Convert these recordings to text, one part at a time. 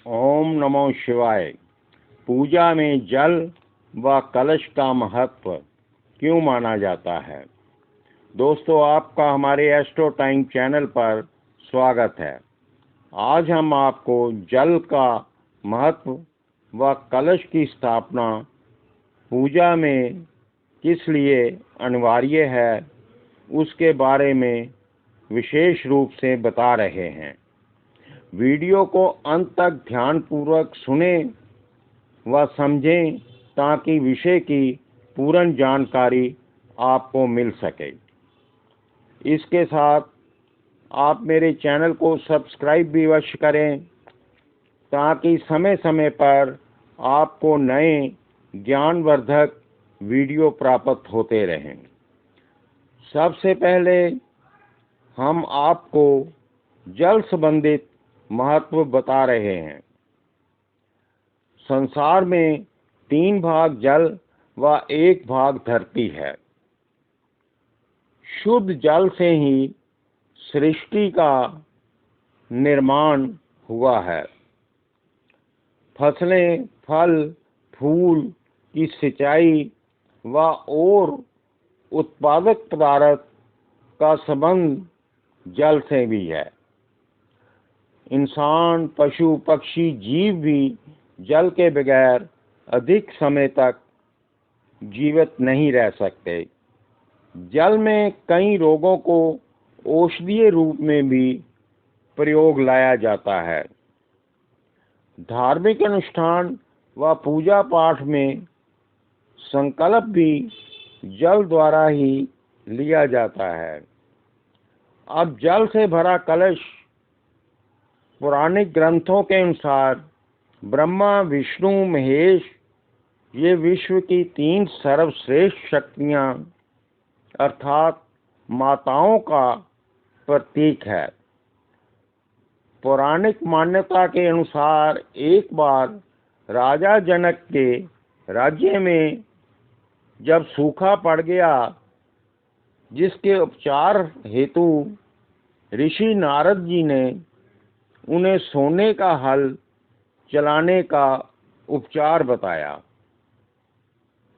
ओम नमो शिवाय। पूजा में जल व कलश का महत्व क्यों माना जाता है? दोस्तों, आपका हमारे एस्ट्रो टाइम चैनल पर स्वागत है। आज हम आपको जल का महत्व व कलश की स्थापना पूजा में किस लिए अनिवार्य है उसके बारे में विशेष रूप से बता रहे हैं। वीडियो को अंत तक ध्यानपूर्वक सुने व समझें ताकि विषय की पूर्ण जानकारी आपको मिल सके। इसके साथ आप मेरे चैनल को सब्सक्राइब भी अवश्य करें ताकि समय समय पर आपको नए ज्ञानवर्धक वीडियो प्राप्त होते रहें। सबसे पहले हम आपको जल संबंधित महत्व बता रहे हैं। संसार में 3 भाग जल व 1 भाग धरती है। शुद्ध जल से ही सृष्टि का निर्माण हुआ है। फसलें, फल, फूल की सिंचाई व और उत्पादक पदार्थ का संबंध जल से भी है। इंसान, पशु, पक्षी, जीव भी जल के बगैर अधिक समय तक जीवित नहीं रह सकते। जल में कई रोगों को औषधीय रूप में भी प्रयोग लाया जाता है। धार्मिक अनुष्ठान व पूजा पाठ में संकल्प भी जल द्वारा ही लिया जाता है। अब जल से भरा कलश पौराणिक ग्रंथों के अनुसार ब्रह्मा, विष्णु, महेश ये विश्व की 3 सर्वश्रेष्ठ शक्तियां अर्थात माताओं का प्रतीक है। पौराणिक मान्यता के अनुसार एक बार राजा जनक के राज्य में जब सूखा पड़ गया, जिसके उपचार हेतु ऋषि नारद जी ने उन्हें सोने का हल चलाने का उपचार बताया।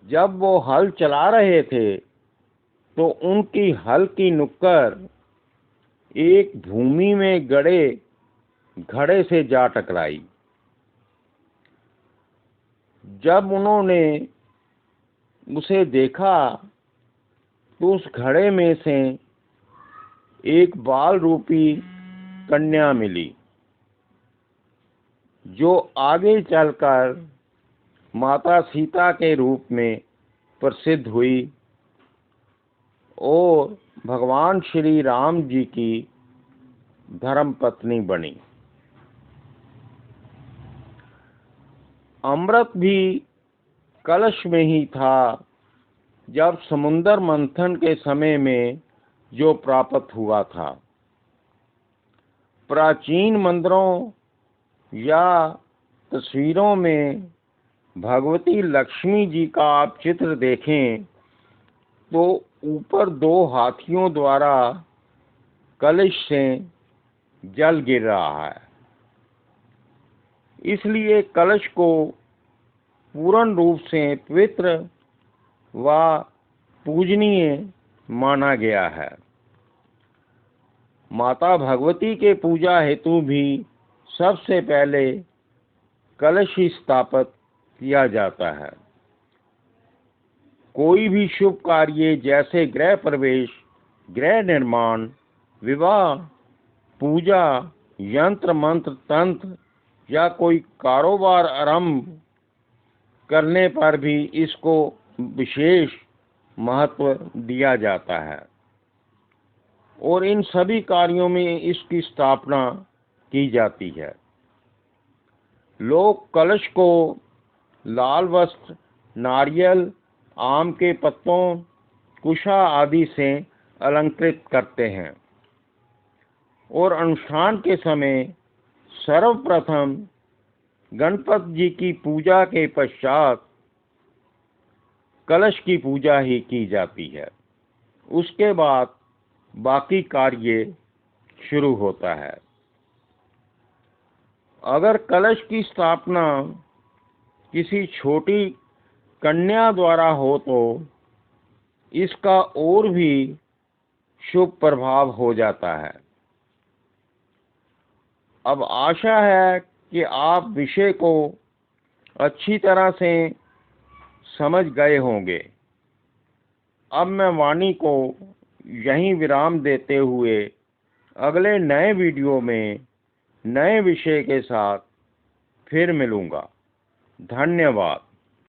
जब वो हल चला रहे थे तो उनकी हल की नुक्कड़ एक भूमि में गड़े घड़े से जा टकराई। जब उन्होंने उसे देखा तो उस घड़े में से एक बाल रूपी कन्या मिली, जो आगे चलकर माता सीता के रूप में प्रसिद्ध हुई और भगवान श्री राम जी की धर्मपत्नी बनी। अमृत भी कलश में ही था, जब समुद्र मंथन के समय में जो प्राप्त हुआ था। प्राचीन मंदिरों या तस्वीरों में भगवती लक्ष्मी जी का आप चित्र देखें तो ऊपर 2 हाथियों द्वारा कलश से जल गिर रहा है। इसलिए कलश को पूर्ण रूप से पवित्र व पूजनीय माना गया है। माता भगवती के पूजा हेतु भी सबसे पहले कलश ही स्थापित किया जाता है। कोई भी शुभ कार्य जैसे गृह प्रवेश, गृह निर्माण, विवाह, पूजा, यंत्र मंत्र तंत्र या कोई कारोबार आरंभ करने पर भी इसको विशेष महत्व दिया जाता है और इन सभी कार्यों में इसकी स्थापना की जाती है। लोग कलश को लाल वस्त्र, नारियल, आम के पत्तों, कुशा आदि से अलंकृत करते हैं और अनुष्ठान के समय सर्वप्रथम गणपति जी की पूजा के पश्चात कलश की पूजा ही की जाती है। उसके बाद बाकी कार्य शुरू होता है। अगर कलश की स्थापना किसी छोटी कन्या द्वारा हो तो इसका और भी शुभ प्रभाव हो जाता है। अब आशा है कि आप विषय को अच्छी तरह से समझ गए होंगे। अब मैं वाणी को यहीं विराम देते हुए अगले नए वीडियो में नए विषय के साथ फिर मिलूँगा। धन्यवाद।